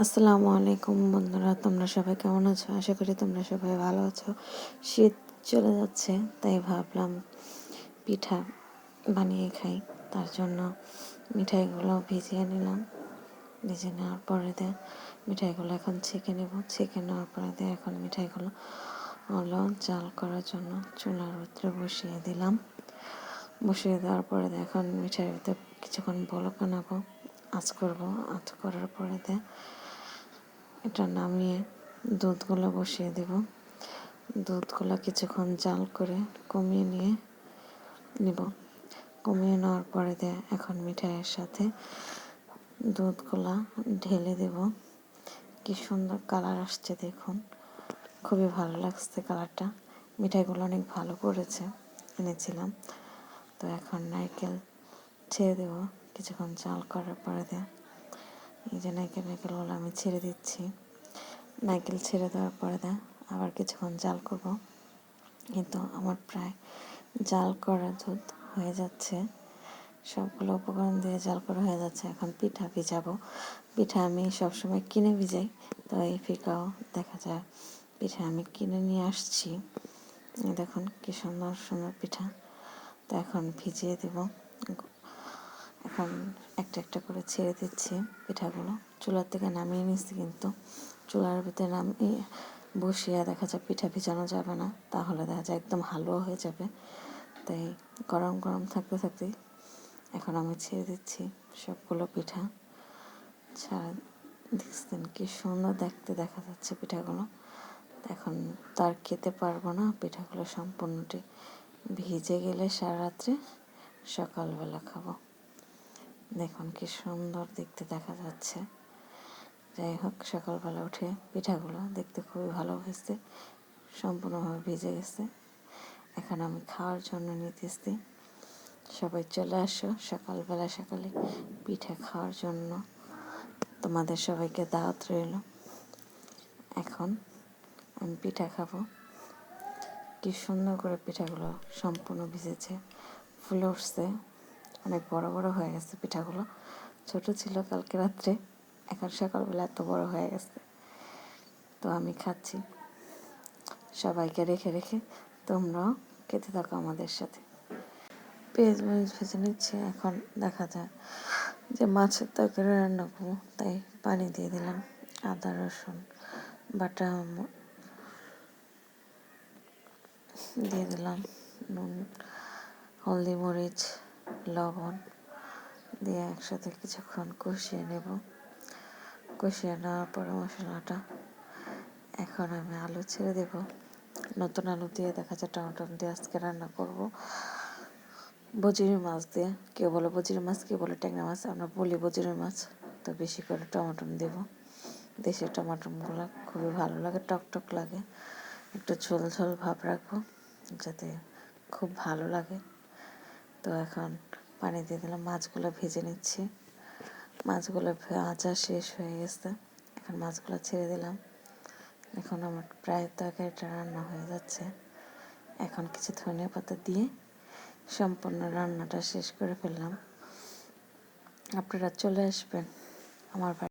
আসসালামু আলাইকুম বন্ধুরা, তোমরা সবাই কেমন আছো? আশা করি তোমরা সবাই ভালো আছো। শীত চলে যাচ্ছে, তাই ভাবলাম পিঠা বানিয়ে খাই। তার জন্য মিঠাইগুলো ভিজিয়ে নিলাম। ভিজিয়ে নেওয়ার পরে মিঠাইগুলো এখন ছেঁকে নেব। ছেঁকে নেওয়ার পরে এখন মিঠাইগুলো জাল করার জন্য চুলার ভিতরে বসিয়ে দিলাম। বসিয়ে দেওয়ার পরে এখন মিঠাইয়ের ভিতরে কিছুক্ষণ বলক আনাবো, আঁচ করবো। আঁচ করার পরে এটা নামিয়ে দুধগুলো বসিয়ে দেব। দুধগুলো কিছুক্ষণ জাল করে কমিয়ে নিব। কমিয়ে নেওয়ার পরে এখন মিঠাইয়ের সাথে দুধগুলা ঢেলে দেব। কি সুন্দর কালার আসছে দেখুন, খুবই ভালো লাগছে কালারটা। মিঠাইগুলো অনেক ভালো করেছে, এনেছিলাম। তো এখন নারকেল ছেড়ে দেব। কিছুক্ষণ জাল করার পরে এই যে নারকেলগুলো আমি ছেড়ে দিচ্ছি। নারকেল ছেড়ে দেওয়ার পরে আবার কিছুক্ষণ জাল করব। কিন্তু আমার প্রায় জাল করা দুধ হয়ে যাচ্ছে। সবগুলো উপকরণ দিয়ে জাল করা হয়ে যাচ্ছে। এখন পিঠা ভিজাবো। পিঠা আমি সবসময় কিনে ভিজাই, তো এই ফিকাও দেখা যায় পিঠা আমি কিনে নিয়ে আসছি। দেখুন কি সুন্দর সুন্দর পিঠা। তো এখন ভিজিয়ে দেব। এখন একটা একটা করে ছেড়ে দিচ্ছি পিঠাগুলো। চুলার থেকে নামিয়ে নিচ্ছি, কিন্তু চুলার ভিতরে নামিয়ে বসিয়ে দেখা যায় পিঠা ভিজানো যাবে না, তাহলে দেখা যায় একদম হালুয়া হয়ে যাবে। তাই গরম গরম থাকতে থাকতে এখন আমি ছেড়ে দিচ্ছি সবগুলো পিঠা। ছাড়া দেখছেন কি সুন্দর দেখতে দেখা যাচ্ছে পিঠাগুলো। এখন তার খেতে পারবো না, পিঠাগুলো সম্পূর্ণটি ভিজে গেলে সারা রাত্রে সকালবেলা খাবো। দেখুন কি সুন্দর দেখতে দেখা যাচ্ছে। যাই হোক, সকালবেলা উঠে পিঠাগুলো দেখতে খুবই ভালো হয়েছে, সম্পূর্ণভাবে ভিজে গেছে। এখন আমি খাওয়ার জন্য নিতেছি। সবাই চলে আসো সকালে পিঠা খাওয়ার জন্য। তোমাদের সবাইকে দাওয়াত রইল। এখন আমি পিঠা খাবো। কি সুন্দর করে পিঠাগুলো সম্পূর্ণ ভিজেছে, ফুলে উঠছে, অনেক বড় বড় হয়ে গেছে পিঠাগুলো। ছোট ছিল কালকে রাত্রে, এখন সকালবেলা এত বড় হয়ে গেছে। তো আমি খাচ্ছি, সবাইকে রেখে রেখে তোমরাও খেতে থাকো আমাদের সাথে। পেঁয়াজ মরিচ ভেজে নিচ্ছে। এখন দেখা যায় যে মাছের তরকারি রান্না করবো, তাই পানি দিয়ে দিলাম। আদা রসুন বাটা দিয়ে দিলাম, নুন হলদি মরিচ লবণ দিয়ে একসাথে কিছুক্ষণ কষিয়ে নেব। কষিয়ে নেওয়ার পরে মশলাটা এখন আমি আলু ছেড়ে দেব। নতুন আলু দিয়ে দেখা যায় টমেটো দিয়ে আজকে রান্না করব বজরি মাছ দিয়ে। কেউ বলে বজরি মাছ, কেউ বলে ট্যাংরা মাছ, আমরা বলি বজরি মাছ। তো বেশি করে টমেটো দেব। দেশি টমেটোগুলো খুবই ভালো লাগে, টকটক লাগে। একটু ঝোল ঝোল ভাব রাখবো যাতে খুব ভালো লাগে। তো এখন পানি দিয়ে দিলাম, মাছগুলো ভেজে নিচ্ছি। মাছগুলো ভাজা শেষ হয়ে গেছে, এখন মাছগুলো ছেড়ে দিলাম। এখন আমার প্রায় তরকারিটা রান্না হয়ে যাচ্ছে। এখন কিছু ধনিয়া পাতা দিয়ে সম্পূর্ণ রান্নাটা শেষ করে ফেললাম। আপনারা চলে আসবেন আমার